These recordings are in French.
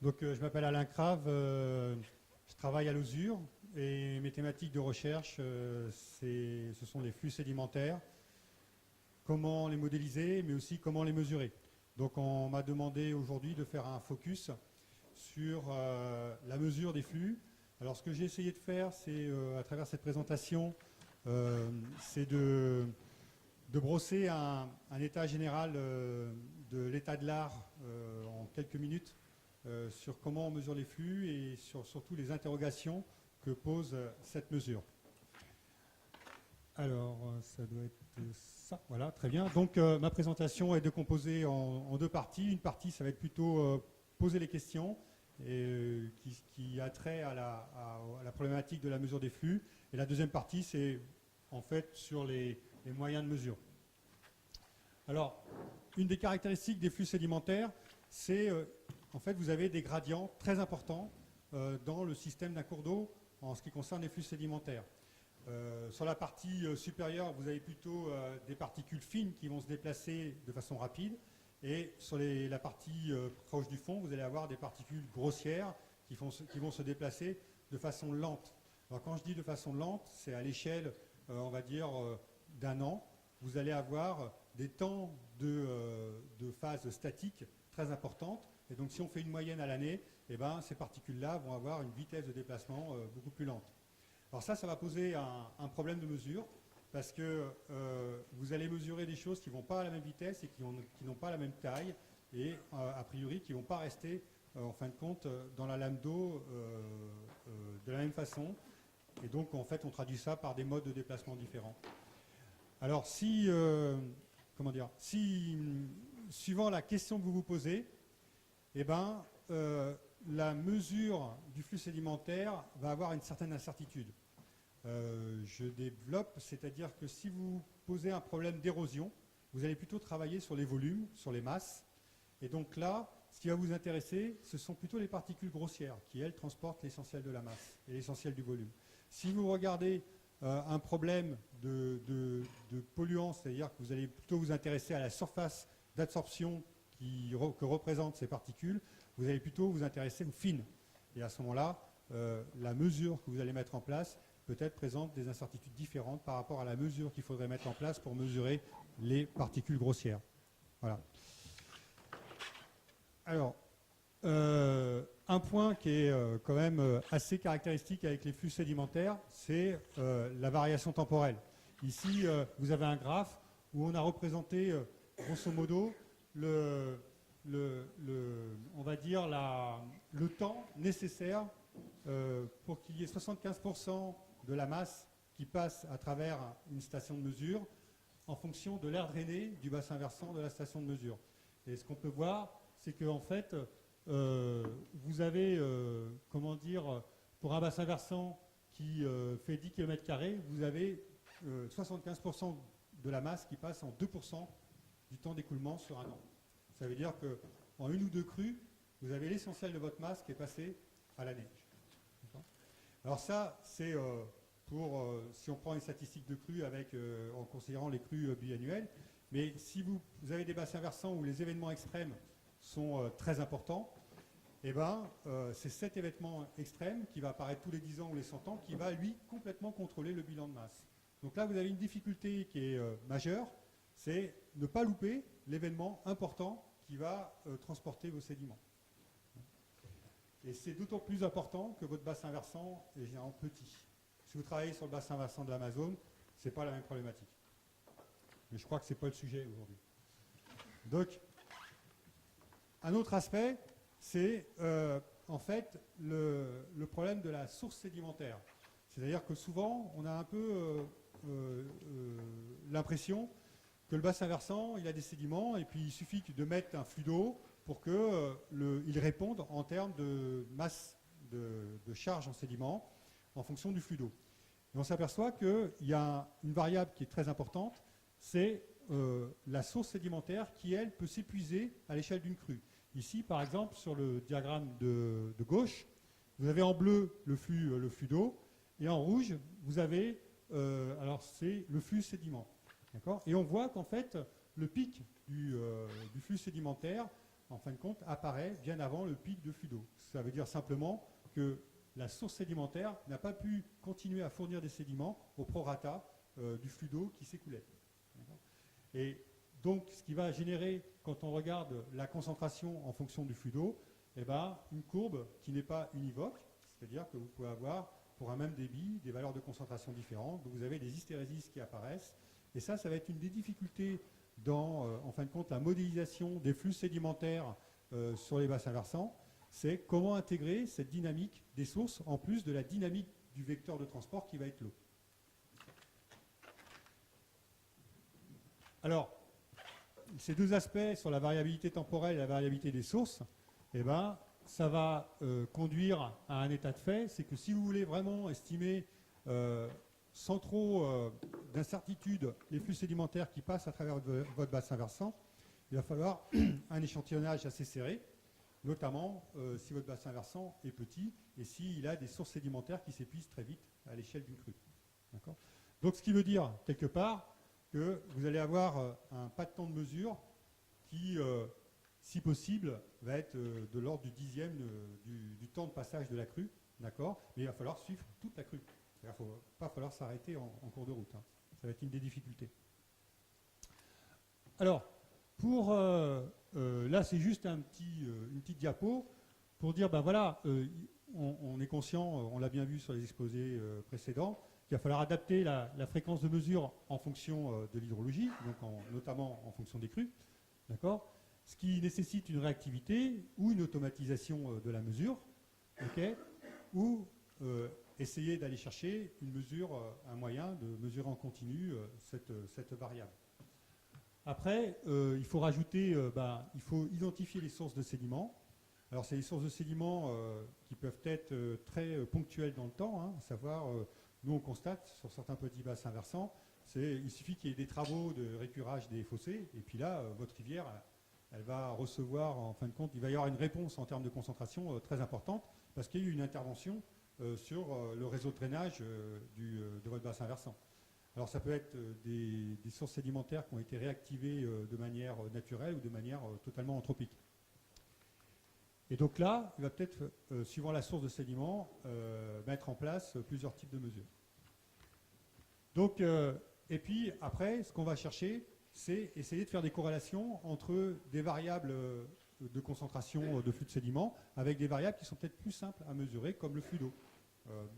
Donc, je m'appelle Alain Crave, je travaille à l'Ausure et mes thématiques de recherche, ce sont les flux sédimentaires, comment les modéliser, mais aussi comment les mesurer. Donc, on m'a demandé aujourd'hui de faire un focus sur la mesure des flux. Alors, ce que j'ai essayé de faire, c'est, à travers cette présentation, c'est de brosser un état général de l'état de l'art en quelques minutes sur comment on mesure les flux et sur surtout les interrogations que pose cette mesure. Alors, ça doit être ça. Voilà, très bien. Donc, ma présentation est décomposée en deux parties. Une partie, ça va être plutôt poser les questions et, qui a trait à la problématique de la mesure des flux. Et la deuxième partie, c'est en fait sur les moyens de mesure. Alors, une des caractéristiques des flux sédimentaires, c'est en fait vous avez des gradients très importants dans le système d'un cours d'eau en ce qui concerne les flux sédimentaires. Sur la partie supérieure, vous avez plutôt des particules fines qui vont se déplacer de façon rapide. Et sur la partie proche du fond, vous allez avoir des particules grossières qui vont se déplacer de façon lente. Alors quand je dis de façon lente, c'est à l'échelle, on va dire, d'un an. Vous allez avoir des temps de phase statique très importantes. Et donc si on fait une moyenne à l'année, eh ben, ces particules-là vont avoir une vitesse de déplacement beaucoup plus lente. Alors ça va poser un problème de mesure, parce que vous allez mesurer des choses qui ne vont pas à la même vitesse et qui n'ont pas la même taille, et a priori qui ne vont pas rester, en fin de compte, dans la lame d'eau de la même façon. Et donc, en fait, on traduit ça par des modes de déplacement différents. Alors, suivant la question que vous vous posez, eh ben, la mesure du flux sédimentaire va avoir une certaine incertitude. Je développe, c'est-à-dire que si vous posez un problème d'érosion, vous allez plutôt travailler sur les volumes, sur les masses. Et donc là, ce qui va vous intéresser, ce sont plutôt les particules grossières qui, elles, transportent l'essentiel de la masse et l'essentiel du volume. Si vous regardez un problème de polluants, c'est-à-dire que vous allez plutôt vous intéresser à la surface d'absorption que représentent ces particules, vous allez plutôt vous intéresser aux fines. Et à ce moment-là, la mesure que vous allez mettre en place peut-être présente des incertitudes différentes par rapport à la mesure qu'il faudrait mettre en place pour mesurer les particules grossières. Voilà. Alors, un point qui est quand même assez caractéristique avec les flux sédimentaires, c'est la variation temporelle. Ici, vous avez un graphe où on a représenté, grosso modo, on va dire le temps nécessaire pour qu'il y ait 75% de la masse qui passe à travers une station de mesure en fonction de l'air drainé du bassin versant de la station de mesure. Et ce qu'on peut voir, c'est qu'en fait, vous avez, comment dire, pour un bassin versant qui fait 10 km², vous avez 75% de la masse qui passe en 2% du temps d'écoulement sur un an. Ça veut dire qu'en une ou deux crues, vous avez l'essentiel de votre masse qui est passé à la neige. Alors ça, c'est si on prend une statistique de crues en considérant les crues biannuelles, mais si vous avez des bassins versants où les événements extrêmes sont très importants, eh ben, c'est cet événement extrême qui va apparaître tous les 10 ans ou les 100 ans qui va, lui, complètement contrôler le bilan de masse. Donc là, vous avez une difficulté qui est majeure, c'est ne pas louper l'événement important qui va transporter vos sédiments. Et c'est d'autant plus important que votre bassin versant est généralement petit. Si vous travaillez sur le bassin versant de l'Amazone, ce n'est pas la même problématique. Mais je crois que ce n'est pas le sujet aujourd'hui. Donc, un autre aspect, c'est en fait le problème de la source sédimentaire. C'est-à-dire que souvent, on a un peu l'impression que le bassin versant, il a des sédiments, et puis il suffit de mettre un flux d'eau pour qu'il réponde en termes de masse de charge en sédiment en fonction du flux d'eau. Et on s'aperçoit qu'il y a une variable qui est très importante, c'est la source sédimentaire qui, elle, peut s'épuiser à l'échelle d'une crue. Ici, par exemple, sur le diagramme de gauche, vous avez en bleu le flux d'eau, et en rouge, vous avez, alors c'est le flux sédiment. Et on voit qu'en fait, le pic du flux sédimentaire en fin de compte, apparaît bien avant le pic de flux d'eau. Ça veut dire simplement que la source sédimentaire n'a pas pu continuer à fournir des sédiments au prorata du flux d'eau qui s'écoulait. Et donc, ce qui va générer, quand on regarde la concentration en fonction du flux d'eau, eh ben, une courbe qui n'est pas univoque, c'est-à-dire que vous pouvez avoir, pour un même débit, des valeurs de concentration différentes. Donc, vous avez des hystérésis qui apparaissent. Et ça va être une des difficultés dans, en fin de compte, la modélisation des flux sédimentaires sur les bassins versants. C'est comment intégrer cette dynamique des sources en plus de la dynamique du vecteur de transport qui va être l'eau. Alors, ces deux aspects sur la variabilité temporelle et la variabilité des sources, eh ben, ça va conduire à un état de fait, c'est que si vous voulez vraiment estimer sans trop d'incertitude les flux sédimentaires qui passent à travers votre bassin versant, il va falloir un échantillonnage assez serré, notamment si votre bassin versant est petit et s'il a des sources sédimentaires qui s'épuisent très vite à l'échelle d'une crue. Donc ce qui veut dire, quelque part, que vous allez avoir un pas de temps de mesure qui, si possible, va être de l'ordre du dixième du temps de passage de la crue, d'accord. Mais il va falloir suivre toute la crue. Il ne va pas falloir s'arrêter en cours de route. Hein. Ça va être une des difficultés. Alors, pour là, c'est juste une petite diapo pour dire, ben voilà, on est conscient, on l'a bien vu sur les exposés précédents, qu'il va falloir adapter la fréquence de mesure en fonction de l'hydrologie, donc notamment en fonction des crues, d'accord, ce qui nécessite une réactivité ou une automatisation de la mesure, okay, ou essayer d'aller chercher une mesure, un moyen de mesurer en continu cette variable. Après, il faut rajouter, il faut identifier les sources de sédiments. Alors, c'est les sources de sédiments qui peuvent être très ponctuelles dans le temps, hein, à savoir, nous on constate sur certains petits bassins versants, il suffit qu'il y ait des travaux de récurage des fossés, et puis là, votre rivière, elle va recevoir, en fin de compte, il va y avoir une réponse en termes de concentration très importante, parce qu'il y a eu une intervention sur le réseau de drainage de votre bassin versant. Alors ça peut être des sources sédimentaires qui ont été réactivées de manière naturelle ou de manière totalement anthropique. Et donc là, il va peut-être, suivant la source de sédiments, mettre en place plusieurs types de mesures. Donc, et puis après, ce qu'on va chercher, c'est essayer de faire des corrélations entre des variables de concentration de flux de sédiments avec des variables qui sont peut-être plus simples à mesurer, comme le flux d'eau.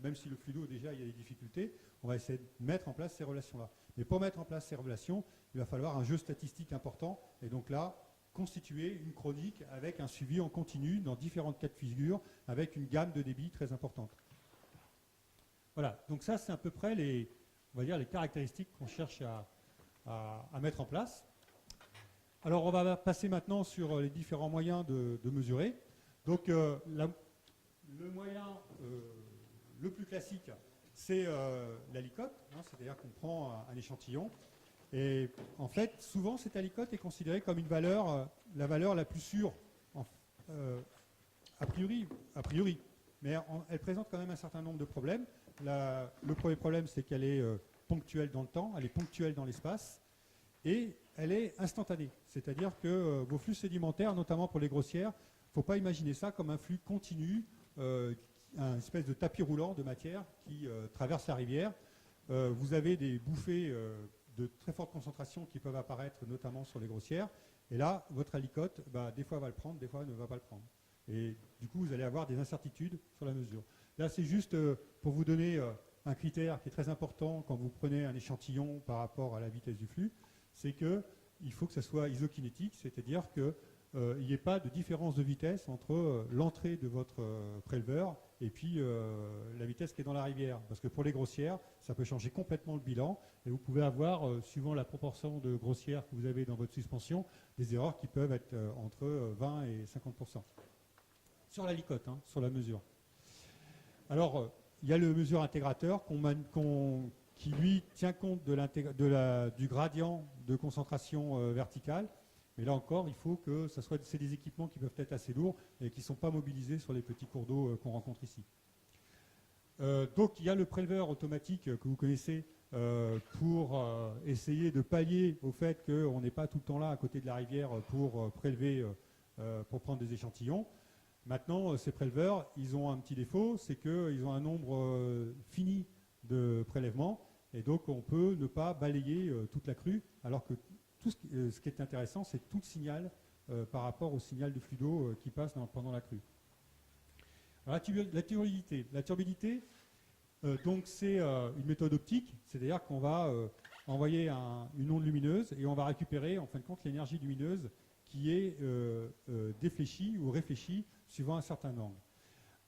Même si le flux d'eau, déjà, il y a des difficultés, on va essayer de mettre en place ces relations-là. Mais pour mettre en place ces relations, il va falloir un jeu statistique important. Et donc là, constituer une chronique avec un suivi en continu dans différentes cas de figure, avec une gamme de débit très importante. Voilà, donc ça, c'est à peu près on va dire, les caractéristiques qu'on cherche à mettre en place. Alors, on va passer maintenant sur les différents moyens de mesurer. Donc, le moyen le plus classique, c'est l'alicote, hein, c'est-à-dire qu'on prend un échantillon. Et en fait, souvent, cette alicote est considérée comme une valeur, la valeur la plus sûre, a priori. Mais elle présente quand même un certain nombre de problèmes. Le premier problème, c'est qu'elle est ponctuelle dans le temps, elle est ponctuelle dans l'espace, et elle est instantanée. C'est-à-dire que vos flux sédimentaires, notamment pour les grossières, il ne faut pas imaginer ça comme un flux continu, un espèce de tapis roulant de matière qui traverse la rivière. Vous avez des bouffées de très forte concentration qui peuvent apparaître notamment sur les grossières. Et là, votre alicote, des fois va le prendre, des fois ne va pas le prendre. Et du coup, vous allez avoir des incertitudes sur la mesure. Là, c'est juste pour vous donner un critère qui est très important quand vous prenez un échantillon par rapport à la vitesse du flux, c'est qu'il faut que ça soit isokinétique, c'est-à-dire qu'il n'y ait pas de différence de vitesse entre l'entrée de votre préleveur et puis la vitesse qui est dans la rivière. Parce que pour les grossières, ça peut changer complètement le bilan et vous pouvez avoir, suivant la proportion de grossières que vous avez dans votre suspension, des erreurs qui peuvent être entre 20 et 50%. Sur l'alicote, hein, sur la mesure. Alors, il y a le mesure intégrateur qui, lui, tient compte du gradient de concentration verticale. Mais là encore, il faut que c'est des équipements qui peuvent être assez lourds et qui ne sont pas mobilisés sur les petits cours d'eau qu'on rencontre ici. Donc, il y a le préleveur automatique que vous connaissez pour essayer de pallier au fait qu'on n'est pas tout le temps là à côté de la rivière pour prélever pour prendre des échantillons. Maintenant, ces préleveurs, ils ont un petit défaut, c'est qu'ils ont un nombre fini de prélèvements, et donc on peut ne pas balayer toute la crue, alors que tout ce qui est intéressant, c'est tout le signal par rapport au signal de flux d'eau qui passe pendant la crue. Alors, la turbidité. La turbidité, donc c'est une méthode optique, c'est-à-dire qu'on va envoyer une onde lumineuse et on va récupérer en fin de compte l'énergie lumineuse qui est défléchie ou réfléchie suivant un certain angle.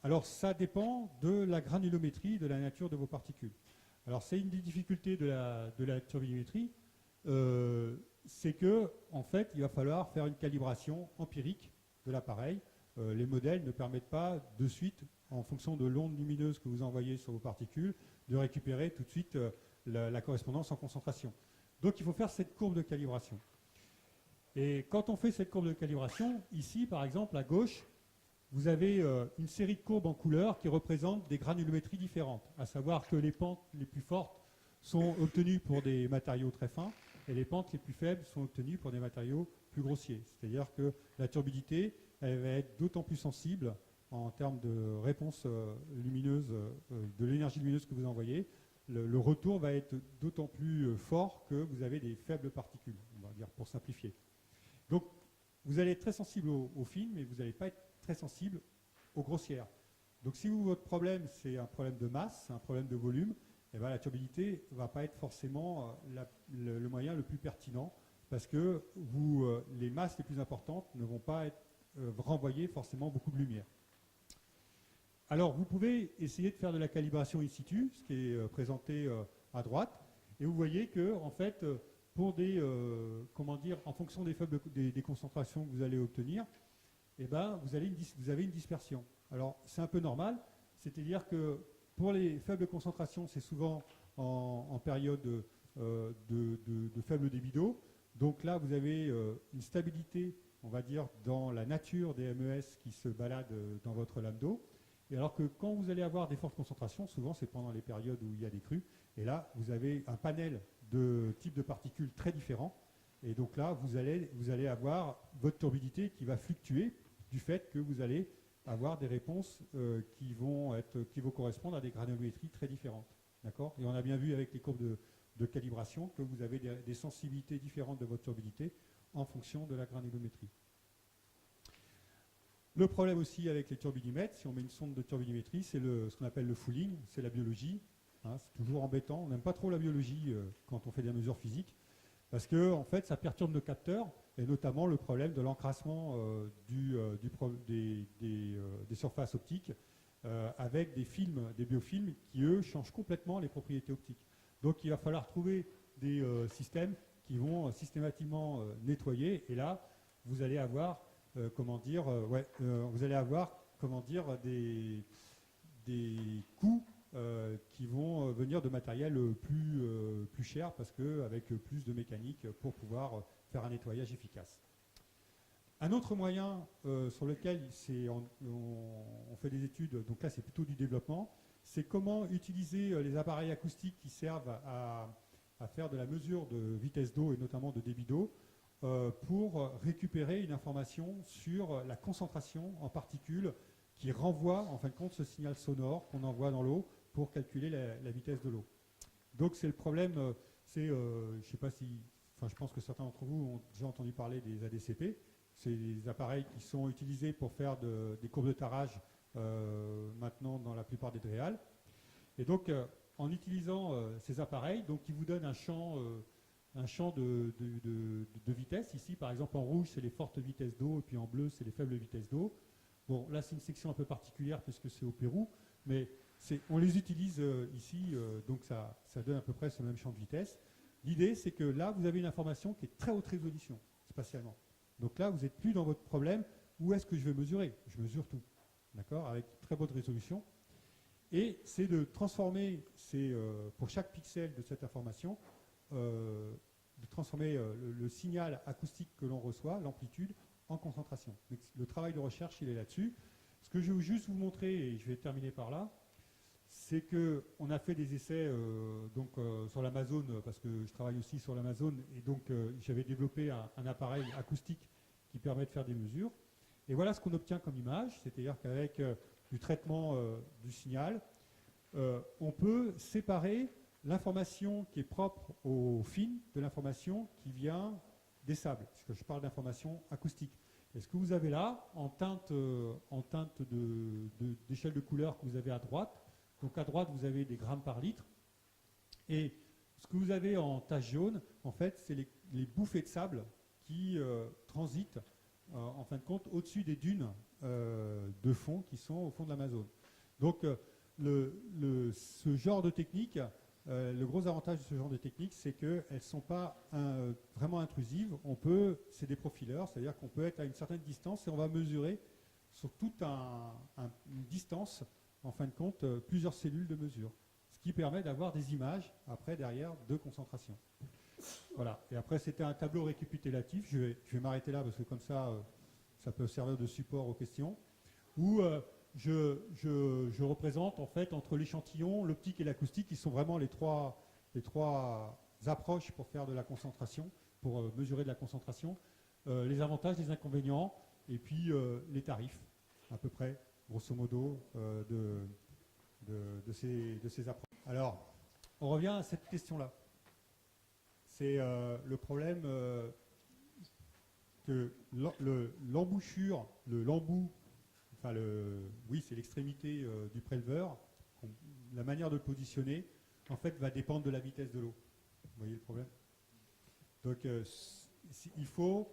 Alors ça dépend de la granulométrie, de la nature de vos particules. Alors c'est une des difficultés de la turbidimétrie, c'est que en fait il va falloir faire une calibration empirique de l'appareil. Les modèles ne permettent pas de suite, en fonction de l'onde lumineuse que vous envoyez sur vos particules, de récupérer tout de suite la correspondance en concentration. Donc il faut faire cette courbe de calibration. Et quand on fait cette courbe de calibration, ici par exemple à gauche, vous avez une série de courbes en couleur qui représentent des granulométries différentes, à savoir que les pentes les plus fortes sont obtenues pour des matériaux très fins et les pentes les plus faibles sont obtenues pour des matériaux plus grossiers. C'est-à-dire que la turbidité, elle va être d'autant plus sensible en termes de réponse lumineuse, de l'énergie lumineuse que vous envoyez. Le retour va être d'autant plus fort que vous avez des faibles particules, on va dire, pour simplifier. Donc, vous allez être très sensible aux fines, mais vous n'allez pas être très sensible aux grossières. Donc, si votre problème, c'est un problème de masse, un problème de volume, eh bien, la turbidité ne va pas être forcément le moyen le plus pertinent, parce que les masses les plus importantes ne vont pas renvoyer forcément beaucoup de lumière. Alors, vous pouvez essayer de faire de la calibration in situ, ce qui est présenté à droite, et vous voyez que, en fait, pour en fonction des concentrations que vous allez obtenir, eh ben, vous avez une dispersion. Alors, c'est un peu normal, c'est-à-dire que pour les faibles concentrations, c'est souvent en période de faible débit d'eau. Donc là, vous avez une stabilité, on va dire, dans la nature des MES qui se baladent dans votre lame d'eau. Et alors que quand vous allez avoir des fortes concentrations, souvent c'est pendant les périodes où il y a des crues, et là, vous avez un panel de types de particules très différents. Et donc là, vous allez avoir votre turbidité qui va fluctuer du fait que vous allez avoir des réponses qui vont correspondre à des granulométries très différentes. D'accord ? Et on a bien vu avec les courbes de calibration que vous avez des sensibilités différentes de votre turbidité en fonction de la granulométrie. Le problème aussi avec les turbidimètres, si on met une sonde de turbidimétrie, c'est ce qu'on appelle le fouling, c'est la biologie. Hein, c'est toujours embêtant. On n'aime pas trop la biologie quand on fait des mesures physiques, parce que en fait, ça perturbe nos capteurs, et notamment le problème de l'encrassement des surfaces optiques avec des films, des biofilms qui, eux, changent complètement les propriétés optiques. Donc, il va falloir trouver des systèmes qui vont systématiquement nettoyer, et là, vous allez avoir des coûts qui vont venir de matériel plus cher, parce qu'avec plus de mécanique pour pouvoir faire un nettoyage efficace. Un autre moyen sur lequel on fait des études, donc là c'est plutôt du développement, c'est comment utiliser les appareils acoustiques qui servent à faire de la mesure de vitesse d'eau et notamment de débit d'eau pour récupérer une information sur la concentration en particules qui renvoie en fin de compte ce signal sonore qu'on envoie dans l'eau pour calculer la vitesse de l'eau. Donc c'est le problème, je pense que certains d'entre vous ont déjà entendu parler des ADCP. C'est des appareils qui sont utilisés pour faire des courbes de tarage maintenant dans la plupart des DREAL. Et donc en utilisant ces appareils, donc qui vous donnent un champ de vitesse. Ici, par exemple, en rouge, c'est les fortes vitesses d'eau, et puis en bleu, c'est les faibles vitesses d'eau. Bon, là, c'est une section un peu particulière puisque c'est au Pérou, mais on les utilise ici, donc ça donne à peu près ce même champ de vitesse. L'idée, c'est que là, vous avez une information qui est très haute résolution, spatialement. Donc là, vous n'êtes plus dans votre problème, où est-ce que je vais mesurer ? Je mesure tout, d'accord, avec très haute résolution. Et c'est de transformer, pour chaque pixel de cette information, de transformer le signal acoustique que l'on reçoit, l'amplitude, en concentration. Donc, le travail de recherche, il est là-dessus. Ce que je vais juste vous montrer, et je vais terminer par là, c'est qu'on a fait des essais sur l'Amazon, parce que je travaille aussi sur l'Amazon, et donc j'avais développé un appareil acoustique qui permet de faire des mesures. Et voilà ce qu'on obtient comme image, c'est-à-dire qu'avec du traitement du signal, on peut séparer l'information qui est propre au film de l'information qui vient des sables, parce que je parle d'information acoustique. Et ce que vous avez là, en teinte d'échelle de couleur que vous avez à droite, donc à droite vous avez des grammes par litre, et ce que vous avez en tache jaune, en fait, c'est les bouffées de sable qui transitent, en fin de compte, au-dessus des dunes de fond qui sont au fond de l'Amazone. Donc, ce genre de technique, le gros avantage de ce genre de technique, c'est qu'elles ne sont pas vraiment intrusives. C'est des profileurs, c'est-à-dire qu'on peut être à une certaine distance et on va mesurer sur toute une distance, en fin de compte, plusieurs cellules de mesure. Ce qui permet d'avoir des images, après, derrière, de concentration. Voilà. Et après, c'était un tableau récapitulatif. Je vais m'arrêter là parce que comme ça, ça peut servir de support aux questions. Où je représente, en fait, entre l'échantillon, l'optique et l'acoustique, qui sont vraiment les trois approches pour faire de la concentration, pour mesurer de la concentration, les avantages, les inconvénients, et puis les tarifs, à peu près, grosso modo, de ces approches. Alors, on revient à cette question-là. C'est le problème que l'embouchure, l'embout, enfin oui, c'est l'extrémité du préleveur, la manière de le positionner, en fait, va dépendre de la vitesse de l'eau. Vous voyez le problème? Donc, il faut,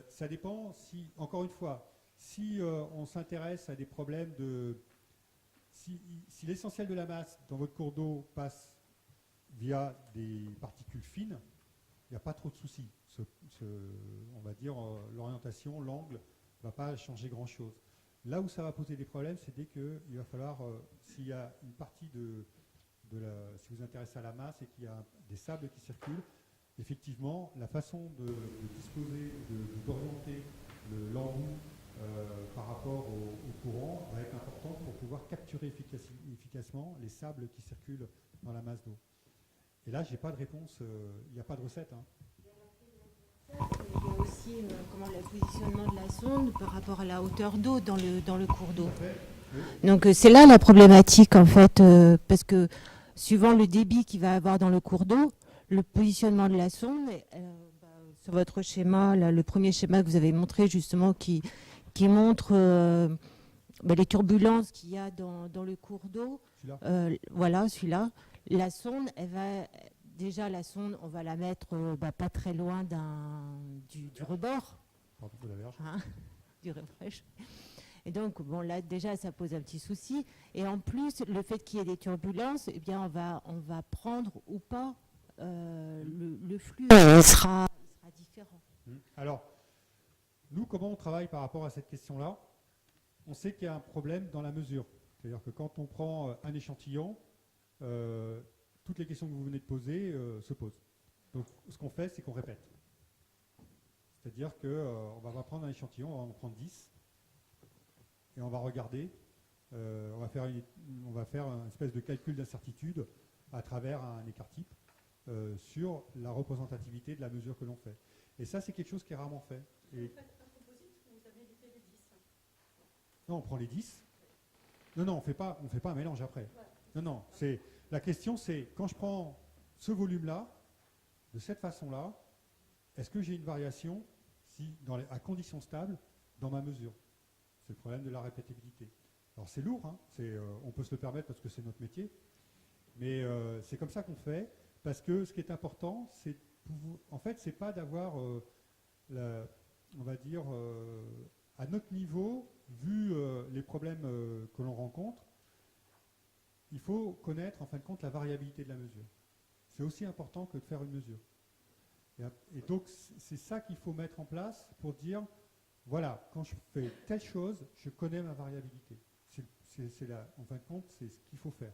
ça dépend si, encore une fois, si on s'intéresse à des problèmes de... Si l'essentiel de la masse dans votre cours d'eau passe via des particules fines, il n'y a pas trop de soucis. On va dire l'orientation, l'angle ne va pas changer grand-chose. Là où ça va poser des problèmes, c'est dès qu'il va falloir, s'il y a une partie si vous vous intéressez à la masse et qu'il y a des sables qui circulent, effectivement, la façon de disposer, d'orienter l'embout par rapport au courant va être importante pour pouvoir capturer efficacement les sables qui circulent dans la masse d'eau. Et là, je n'ai pas de réponse, il n'y a pas de recette. Hein. Il y a aussi le positionnement de la sonde par rapport à la hauteur d'eau dans le cours d'eau. Oui. Donc c'est là la problématique en fait, parce que suivant le débit qu'il va avoir dans le cours d'eau, le positionnement de la sonde, sur votre schéma, là, le premier schéma que vous avez montré justement qui montre les turbulences qu'il y a dans le cours d'eau, voilà celui-là, la sonde, déjà, la sonde, on va la mettre pas très loin du rebord. Pardon, de la verge. Hein, du rebord. Et donc, bon, là, déjà, ça pose un petit souci. Et en plus, le fait qu'il y ait des turbulences, eh bien, on va prendre ou pas le flux. Il sera différent. Alors, nous, comment on travaille par rapport à cette question-là? On sait qu'il y a un problème dans la mesure. C'est-à-dire que quand on prend un échantillon, toutes les questions que vous venez de poser se posent. Donc, ce qu'on fait, c'est qu'on répète. C'est-à-dire qu'on va prendre un échantillon, on va en prendre 10, et on va regarder, on va faire une espèce de calcul d'incertitude à travers un écart type sur la représentativité de la mesure que l'on fait. Et ça, c'est quelque chose qui est rarement fait. Et vous faites un composite ou vous avez évité les 10? Non, on prend les 10. Non, on ne fait pas un mélange après. Ouais. Non, la question, c'est quand je prends ce volume-là, de cette façon-là, est-ce que j'ai une variation à conditions stables dans ma mesure? C'est le problème de la répétibilité. Alors c'est lourd, hein, on peut se le permettre parce que c'est notre métier, mais c'est comme ça qu'on fait, parce que ce qui est important, c'est en fait, c'est pas d'avoir, on va dire, à notre niveau, vu les problèmes que l'on rencontre, il faut connaître en fin de compte la variabilité de la mesure. C'est aussi important que de faire une mesure. Et donc c'est ça qu'il faut mettre en place pour dire, voilà, quand je fais telle chose, je connais ma variabilité. En fin de compte, c'est ce qu'il faut faire.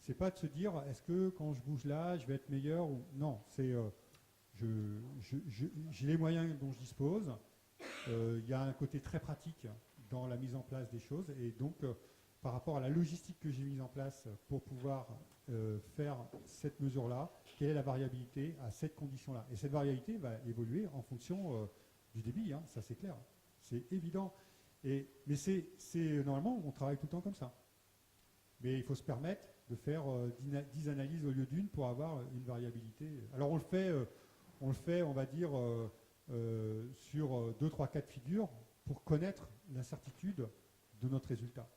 C'est pas de se dire, est-ce que quand je bouge là, je vais être meilleur ou non. C'est j'ai les moyens dont je dispose. Il y a un côté très pratique dans la mise en place des choses, et donc par rapport à la logistique que j'ai mise en place pour pouvoir faire cette mesure-là, quelle est la variabilité à cette condition-là? Et cette variabilité va évoluer en fonction du débit, hein, ça c'est clair, c'est évident. Mais normalement, on travaille tout le temps comme ça. Mais il faut se permettre de faire 10 analyses au lieu d'une pour avoir une variabilité. Alors on le fait, on va dire, sur 2-3 cas de figure pour connaître l'incertitude de notre résultat.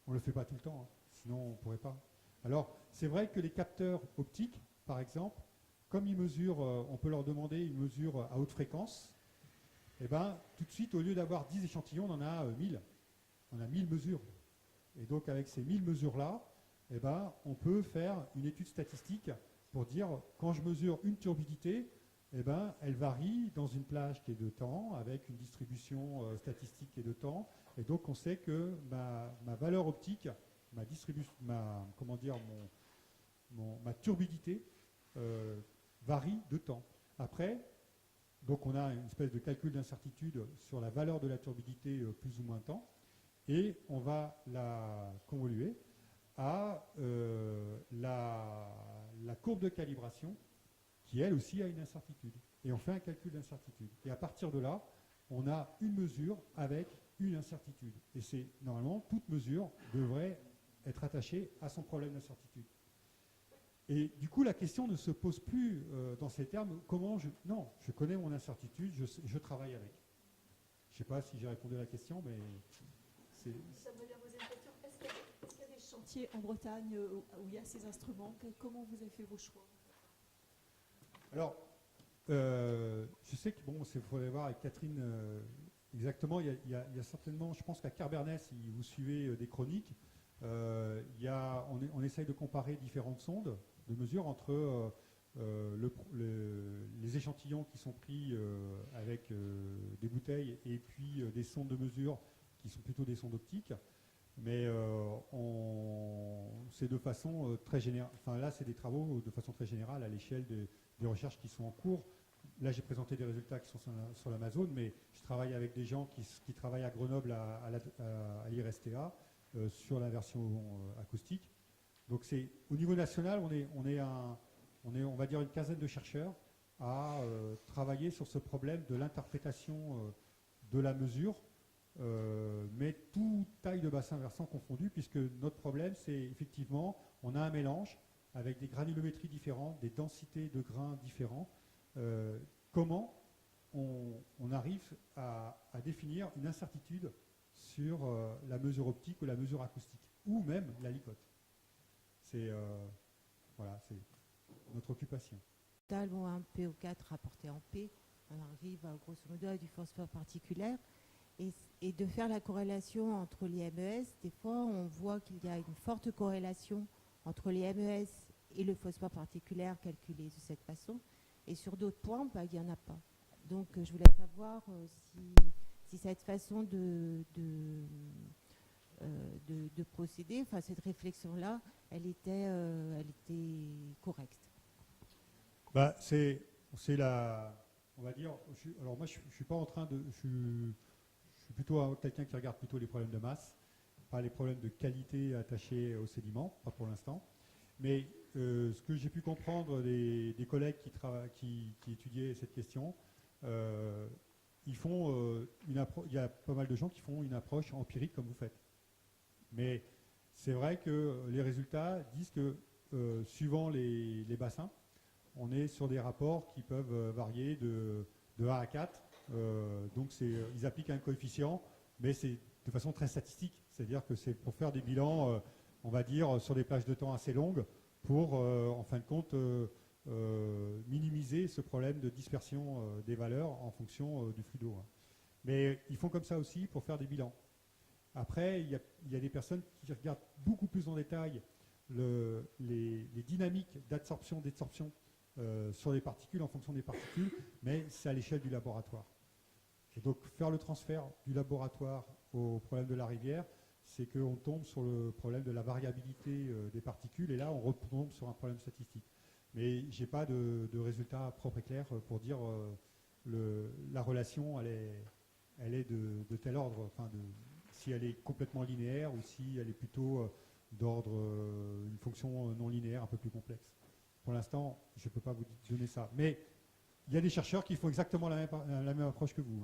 On ne le fait pas tout le temps, hein, sinon on ne pourrait pas. Alors c'est vrai que les capteurs optiques, par exemple, comme ils mesurent, on peut leur demander une mesure à haute fréquence, et bien tout de suite, au lieu d'avoir 10 échantillons, on en a 1000. On a 1000 mesures. Et donc avec ces 1000 mesures-là, eh ben, on peut faire une étude statistique pour dire quand je mesure une turbidité, eh ben, elle varie dans une plage qui est de temps avec une distribution statistique qui est de temps. Et donc on sait que ma valeur optique, ma turbidité varie de temps. Après, donc on a une espèce de calcul d'incertitude sur la valeur de la turbidité plus ou moins temps. Et on va la convoluer à la courbe de calibration qui, elle aussi, a une incertitude. Et on fait un calcul d'incertitude. Et à partir de là, on a une mesure avec une incertitude. Et c'est normalement, toute mesure devrait être attachée à son problème d'incertitude. Et du coup, la question ne se pose plus dans ces termes. Non, je connais mon incertitude, je travaille avec. Je ne sais pas si j'ai répondu à la question, mais... J'aimerais bien poser une question. Est-ce qu'il y a des chantiers en Bretagne où il y a ces instruments? Comment vous avez fait vos choix? Alors, je sais que, bon, il faudrait voir avec Catherine exactement, il y a certainement, je pense qu'à Kerbernès, si vous suivez des chroniques, on essaye de comparer différentes sondes de mesure entre les échantillons qui sont pris avec des bouteilles et puis des sondes de mesure qui sont plutôt des sondes optiques, mais c'est de façon très générale. Enfin là, c'est des travaux de façon très générale à l'échelle des recherches qui sont en cours. Là, j'ai présenté des résultats qui sont sur l'Amazone, mais je travaille avec des gens qui travaillent à Grenoble à l'IRSTA sur la version acoustique. Donc au niveau national, on va dire une quinzaine de chercheurs à travailler sur ce problème de l'interprétation de la mesure, mais tout taille de bassin versant confondu, puisque notre problème, c'est effectivement, on a un mélange avec des granulométries différentes, des densités de grains différents. Comment on arrive à définir une incertitude sur la mesure optique ou la mesure acoustique, ou même la licote. C'est notre occupation. Un PO4 rapporté en P, on arrive grosso modo à du phosphore particulier. Et de faire la corrélation entre les MES, des fois on voit qu'il y a une forte corrélation entre les MES et le phosphore particulier calculé de cette façon. Et sur d'autres points, il n'y en a pas. Donc je voulais savoir si cette façon de procéder, enfin cette réflexion-là, elle était correcte. C'est on va dire, alors moi je suis pas en train de... Je suis plutôt quelqu'un qui regarde plutôt les problèmes de masse, pas les problèmes de qualité attachés aux sédiments, pas pour l'instant. Mais ce que j'ai pu comprendre des collègues qui étudiaient cette question, il y a pas mal de gens qui font une approche empirique comme vous faites. Mais c'est vrai que les résultats disent que suivant les bassins, on est sur des rapports qui peuvent varier de 1 à 4. Donc ils appliquent un coefficient, mais c'est de façon très statistique. C'est-à-dire que c'est pour faire des bilans, on va dire, sur des plages de temps assez longues, pour, en fin de compte, minimiser ce problème de dispersion des valeurs en fonction du flux d'eau. Mais ils font comme ça aussi pour faire des bilans. Après, il y a des personnes qui regardent beaucoup plus en détail les dynamiques d'absorption, d'ésorption sur les particules en fonction des particules, mais c'est à l'échelle du laboratoire. Et donc faire le transfert du laboratoire au problème de la rivière, c'est qu'on tombe sur le problème de la variabilité des particules, et là on retombe sur un problème statistique. Mais je n'ai pas de résultat propre et clair pour dire la relation, elle est de tel ordre, enfin si elle est complètement linéaire ou si elle est plutôt d'ordre, une fonction non linéaire un peu plus complexe. Pour l'instant, je ne peux pas vous donner ça. Mais il y a des chercheurs qui font exactement la même approche que vous.